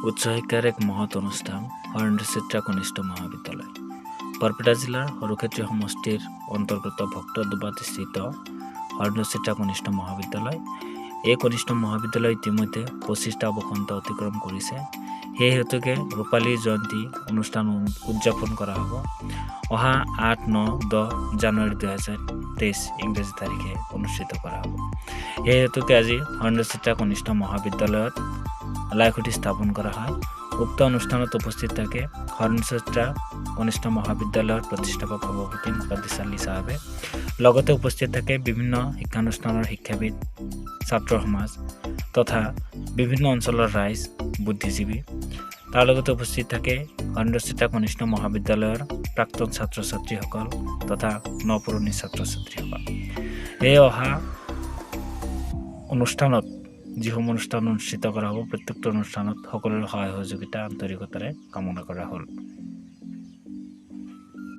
উচ্চ শিক্ষাৰ এক মহৎ অনুষ্ঠান হৰেন্দ্ৰ চিত্ৰা কনিষ্ঠ মহাবিদ্যালয় বৰপেটা জিলাৰ সৰুক্ষেত্ৰী সমষ্টিৰ অন্তৰ্গত ভক্তদুবাত স্থিত হৰেন্দ্ৰ চিত্ৰা কনিষ্ঠ মহাবিদ্যালয়। এই কনিষ্ঠ মহাবিদ্যালয় ইতিমধ্যে 25টা বসন্ত অতিক্ৰম কৰিছে। সেই হেতুকে ৰূপালী জয়ন্তী অনুষ্ঠান উদযাপন কৰা হ'ব। অহা 8, 9, 10 জানুৱাৰী 2023 ইংৰাজী তাৰিখে অনুষ্ঠিত কৰা হ'ব। সেই হেতুকে আজি হৰেন্দ্ৰ চিত্ৰা কনিষ্ঠ মহাবিদ্যালয়ত লাইখুঁটি স্থাপন কৰা হয়। উক্ত অনুষ্ঠানত উপস্থিত থাকে হৰেন্দ্ৰ চিত্ৰা কনিষ্ঠ মহাবিদ্যালয়ৰ প্ৰতিষ্ঠাপক সভাপতি মুকাদ্দিছ আলী সাহেবে। লগতে উপস্থিত থাকে বিভিন্ন শিক্ষানুষ্ঠানৰ শিক্ষাবিদ, ছাত্ৰ সমাজ তথা বিভিন্ন অঞ্চলৰ ৰাইজ, বুদ্ধিজীৱী। তাৰ লগতে উপস্থিত থাকে হৰেন্দ্ৰ চিত্ৰা কনিষ্ঠ মহাবিদ্যালয়ৰ প্ৰাক্তন ছাত্ৰ ছাত্ৰীসকল তথা নপুৰণি ছাত্ৰ ছাত্ৰীসকল। এই অহা অনুষ্ঠানত যিসমূহ অনুষ্ঠান অনুষ্ঠিত কৰা হ'ব, প্ৰত্যেকটো অনুষ্ঠানত সকলোৰে সহায় সহযোগিতা আন্তৰিকতাৰে কামনা কৰা হ'ল।